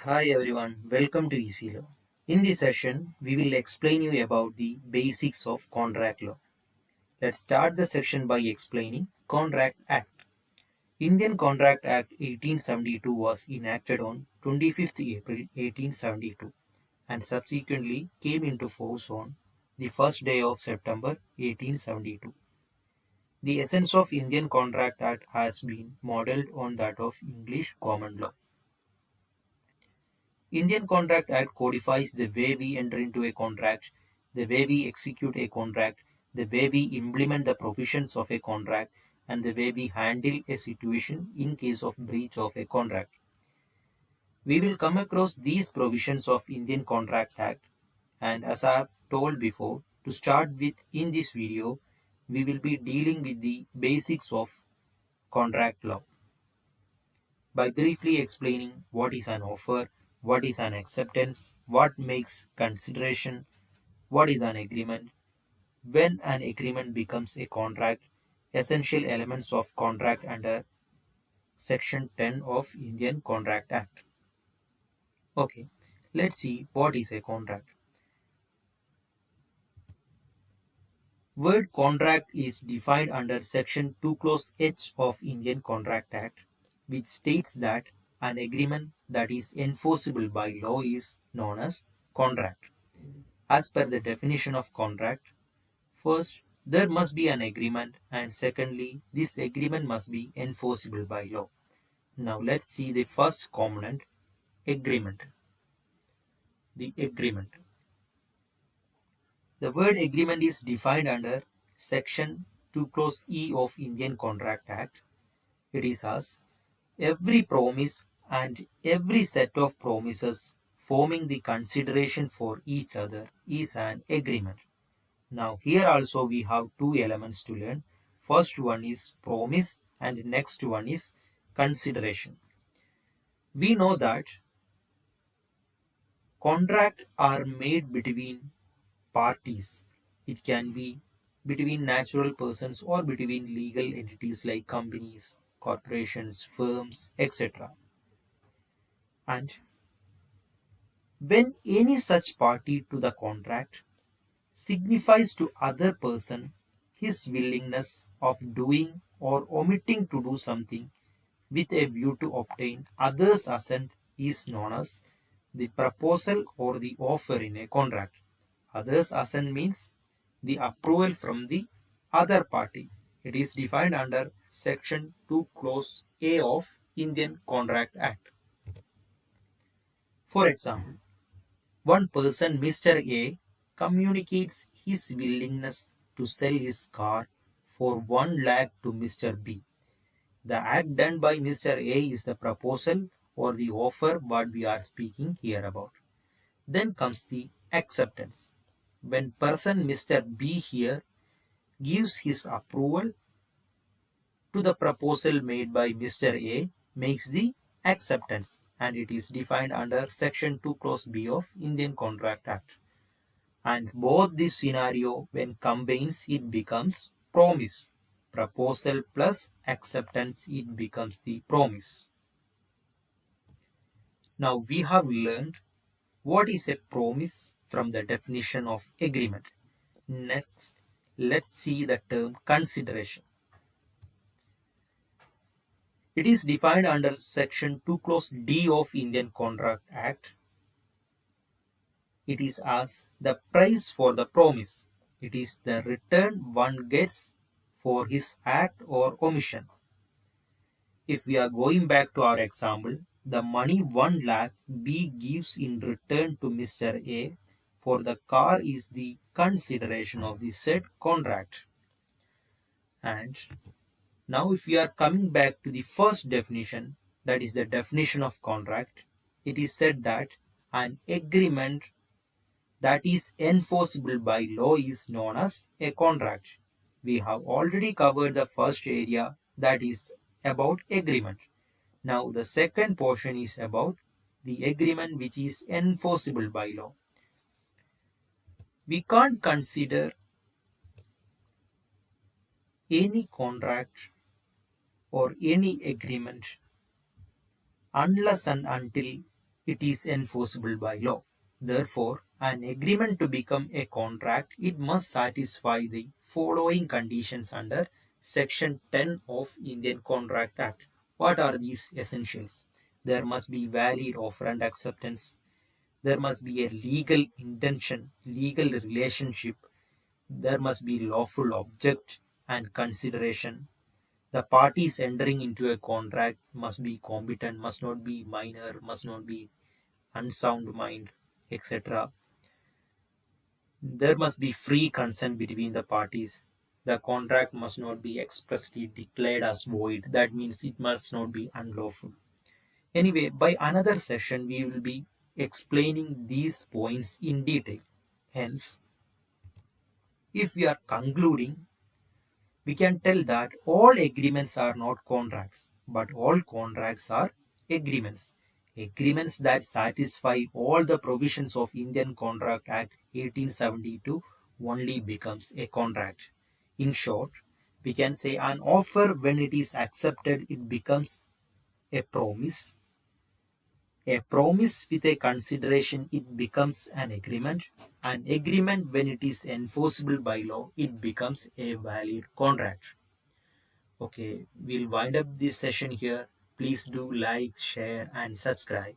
Hi everyone, welcome to Easy Law. In this session, we will explain you about the basics of contract law. Let's start the section by explaining Contract Act. Indian Contract Act 1872 was enacted on 25th April 1872 and subsequently came into force on the first day of September 1872. The essence of Indian Contract Act has been modeled on that of English common law. Indian Contract Act codifies the way we enter into a contract, the way we execute a contract, the way we implement the provisions of a contract, and the way we handle a situation in case of breach of a contract. We will come across these provisions of Indian Contract Act, and as I have told before, to start with in this video, we will be dealing with the basics of contract law by briefly explaining what is an offer, what is an acceptance, what makes consideration, what is an agreement, when an agreement becomes a contract, essential elements of contract under Section 10 of Indian Contract Act. Okay, let's see what is a contract. Word contract is defined under Section 2 Clause H of Indian Contract Act, which states that an agreement that is enforceable by law is known as contract. As per the definition of contract, first, there must be an agreement, and secondly, this agreement must be enforceable by law. Now, let's see the first component, agreement. The agreement. The word agreement is defined under Section 2 Clause E of Indian Contract Act. It is as every promise and every set of promises forming the consideration for each other is an agreement. Now here also we have two elements to learn. First one is promise and next one is consideration. We know that contracts are made between parties. It can be between natural persons or between legal entities like companies, corporations, firms, etc. And when any such party to the contract signifies to other person his willingness of doing or omitting to do something with a view to obtain others' assent is known as the proposal or the offer in a contract. Others' assent means the approval from the other party. It is defined under Section 2 Clause A of Indian Contract Act. For example, one person, Mr. A, communicates his willingness to sell his car for 1 lakh to Mr. B. The act done by Mr. A is the proposal or the offer what we are speaking here about. Then comes the acceptance. When person Mr. B here gives his approval to the proposal made by Mr. A, makes the acceptance, and it is defined under Section 2 Clause B of Indian Contract Act. And both this scenario when combines it becomes promise. Proposal plus acceptance, it becomes the promise. Now we have learned what is a promise from the definition of agreement. Next, let's see the term consideration. It is defined under Section 2 Clause D of Indian Contract Act. It is as the price for the promise. It is the return one gets for his act or omission. If we are going back to our example, the money 1 lakh B gives in return to Mr. A for the car is the consideration of the said contract. And now if we are coming back to the first definition, that is the definition of contract, it is said that an agreement that is enforceable by law is known as a contract. We have already covered the first area, that is about agreement. Now the second portion is about the agreement which is enforceable by law. We can't consider any contract or any agreement unless and until it is enforceable by law. Therefore, an agreement to become a contract, it must satisfy the following conditions under Section 10 of Indian Contract Act. What are these essentials? There must be valid offer and acceptance. There must be a legal intention, legal relationship. There must be lawful object and consideration. The parties entering into a contract must be competent, must not be minor, must not be unsound mind, etc. There must be free consent between the parties. The contract must not be expressly declared as void. That means it must not be unlawful. Anyway, by another session, we will be explaining these points in detail. Hence, if we are concluding, we can tell that all agreements are not contracts, but all contracts are agreements. Agreements that satisfy all the provisions of Indian Contract Act 1872 only becomes a contract. In short, we can say an offer when it is accepted, it becomes a promise. A promise with a consideration, it becomes an agreement. An agreement when it is enforceable by law, it becomes a valid contract. Okay, we'll wind up this session here. Please do like, share, and subscribe.